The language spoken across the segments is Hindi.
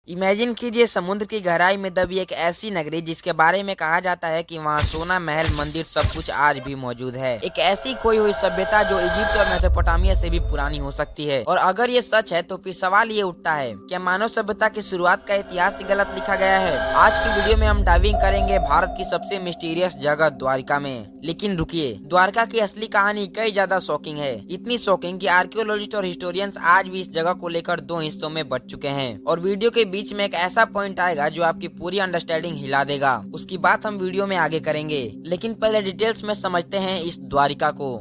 इमेजिन कीजिए समुद्र की गहराई में दबी एक ऐसी नगरी जिसके बारे में कहा जाता है कि वहाँ सोना महल मंदिर सब कुछ आज भी मौजूद है। एक ऐसी खोई हुई सभ्यता जो इजिप्ट और मेसोपोटामिया से भी पुरानी हो सकती है। और अगर ये सच है तो फिर सवाल ये उठता है, क्या मानव सभ्यता की शुरुआत का इतिहास ही गलत लिखा गया है? आज की वीडियो में हम डाइविंग करेंगे भारत की सबसे मिस्टीरियस जगह द्वारका में। लेकिन रुकिए, द्वारका की असली कहानी कई ज्यादा शॉकिंग है। इतनी शॉकिंग कि आर्कियोलॉजिस्ट और हिस्टोरियंस आज भी इस जगह को लेकर दो हिस्सों में बंट चुके हैं। और वीडियो के बीच में एक ऐसा पॉइंट आएगा जो आपकी पूरी अंडरस्टैंडिंग हिला देगा। उसकी बात हम वीडियो में आगे करेंगे, लेकिन पहले डिटेल्स में समझते हैं इस द्वारिका को।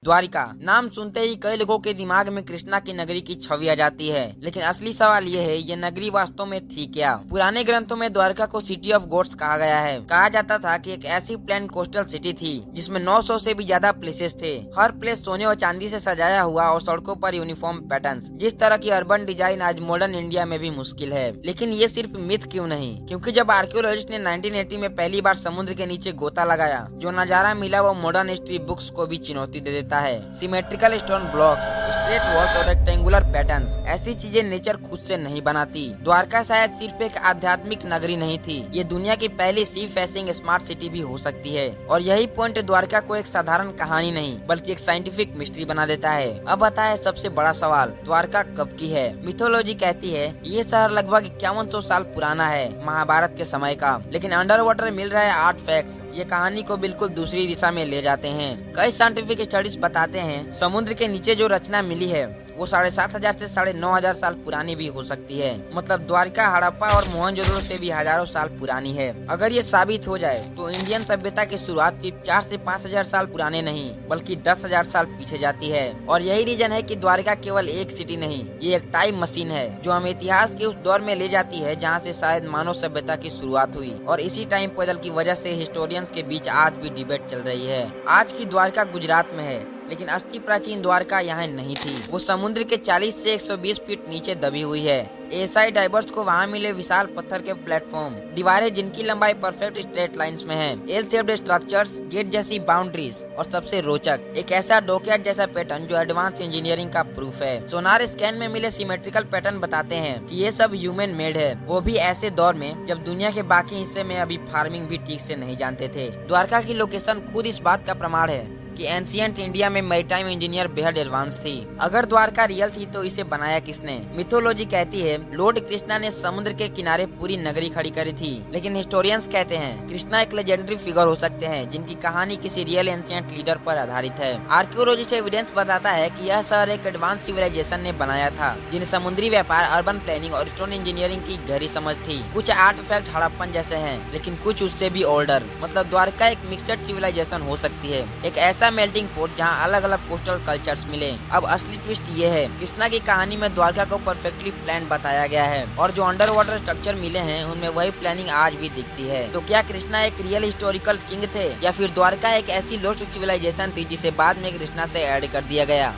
द्वारिका नाम सुनते ही कई लोगों के दिमाग में कृष्णा की नगरी की छवि आ जाती है, लेकिन असली सवाल ये है, ये नगरी वास्तव में थी क्या? पुराने ग्रंथों में द्वारका को सिटी ऑफ गॉड्स कहा गया है। कहा जाता था कि एक ऐसी प्लेन कोस्टल सिटी थी जिसमें 900 से भी ज्यादा प्लेसेस थे। हर प्लेस सोने और चांदी से सजाया हुआ और सड़कों पर यूनिफॉर्म पैटर्न्स। जिस तरह की अर्बन डिजाइन आज मॉडर्न इंडिया में भी मुश्किल है। लेकिन ये सिर्फ मिथ क्यों नहीं? क्योंकि जब आर्कियोलॉजिस्ट ने 1980 में पहली बार समुद्र के नीचे गोता लगाया, जो नजारा मिला वो मॉडर्न हिस्ट्री बुक्स को भी चुनौती दे देता है। Symmetrical stone blocks, straight walls और रेक्टेंगुलर पैटर्न्स, ऐसी चीजें नेचर खुद से नहीं बनाती। द्वारका शायद सिर्फ एक आध्यात्मिक नगरी नहीं थी, ये दुनिया की पहली सी फेसिंग स्मार्ट सिटी भी हो सकती है। और यही पॉइंट द्वारका को एक साधारण कहानी नहीं बल्कि एक साइंटिफिक मिस्ट्री बना देता है। अब आता है सबसे बड़ा सवाल, द्वारका कब की है? मिथोलॉजी कहती है ये शहर लगभग 5100 साल पुराना है, महाभारत के समय का। लेकिन अंडर वाटर मिल रहे आर्ट फैक्ट्स ये कहानी को बिल्कुल दूसरी दिशा में ले जाते हैं। कई साइंटिफिक स्टडीज बताते हैं समुद्र के नीचे जो रचना मिली है वो 7500 से 9500 साल पुरानी भी हो सकती है। मतलब द्वारका हड़प्पा और मोहनजोदड़ो से भी हजारों साल पुरानी है। अगर ये साबित हो जाए तो इंडियन सभ्यता की शुरुआत सिर्फ 4 से 5000 साल पुराने नहीं बल्कि 10,000 साल पीछे जाती है। और यही रीजन है कि द्वारका केवल एक सिटी नहीं, ये एक टाइम मशीन है जो हमें इतिहास के उस दौर में ले जाती है जहाँ से शायद मानव सभ्यता की शुरुआत हुई। और इसी टाइम पैदल की वजह से हिस्टोरियंस के बीच आज भी डिबेट चल रही है। आज की द्वारका गुजरात में है, लेकिन असली प्राचीन द्वारका यहाँ नहीं थी। वो समुद्र के 40 से 120 फीट नीचे दबी हुई है। एएसआई डाइवर्स को वहाँ मिले विशाल पत्थर के प्लेटफॉर्म, दीवारें जिनकी लंबाई परफेक्ट स्ट्रेट लाइंस में है, एल शेप्ड स्ट्रक्चर्स, गेट जैसी बाउंड्रीज और सबसे रोचक एक ऐसा डॉकयार्ड जैसा पैटर्न जो एडवांस इंजीनियरिंग का प्रूफ है। सोनार स्कैन में मिले सिमेट्रिकल पैटर्न बताते हैं कि ये सब ह्यूमन मेड है, वो भी ऐसे दौर में जब दुनिया के बाकी हिस्से में अभी फार्मिंग भी ठीक से नहीं जानते थे। द्वारका की लोकेशन खुद इस बात का प्रमाण है कि एंशिएंट इंडिया में मैरीटाइम इंजीनियर बेहद एडवांस थी। अगर द्वारका रियल थी तो इसे बनाया किसने? मिथोलॉजी कहती है लॉर्ड कृष्णा ने समुद्र के किनारे पूरी नगरी खड़ी करी थी। लेकिन हिस्टोरियंस कहते हैं कृष्णा एक लेजेंडरी फिगर हो सकते हैं जिनकी कहानी किसी रियल एंशिएंट लीडर पर आधारित है। आर्कियोलॉजिस्ट एविडेंस बताता है कि यह शहर एक एडवांस सिविलाइजेशन ने बनाया था जिन्हें समुद्री व्यापार, अर्बन प्लानिंग और स्टोन इंजीनियरिंग की गहरी समझ थी। कुछ आर्टिफैक्ट हड़प्पन जैसे हैं, लेकिन कुछ उससे भी ओल्डर। मतलब द्वारका एक मिक्सड सिविलाइजेशन हो सकती है, एक ऐसा मेल्टिंग पोट जहां अलग अलग कोस्टल कल्चर्स मिले। अब असली ट्विस्ट ये है, कृष्णा की कहानी में द्वारका को परफेक्टली प्लान बताया गया है और जो अंडर वाटर स्ट्रक्चर मिले हैं उनमें वही प्लानिंग आज भी दिखती है। तो क्या कृष्णा एक रियल हिस्टोरिकल किंग थे या फिर द्वारका एक ऐसी लोस्ट सिविलाइजेशन थी जिसे बाद में कृष्णा से ऐड कर दिया गया?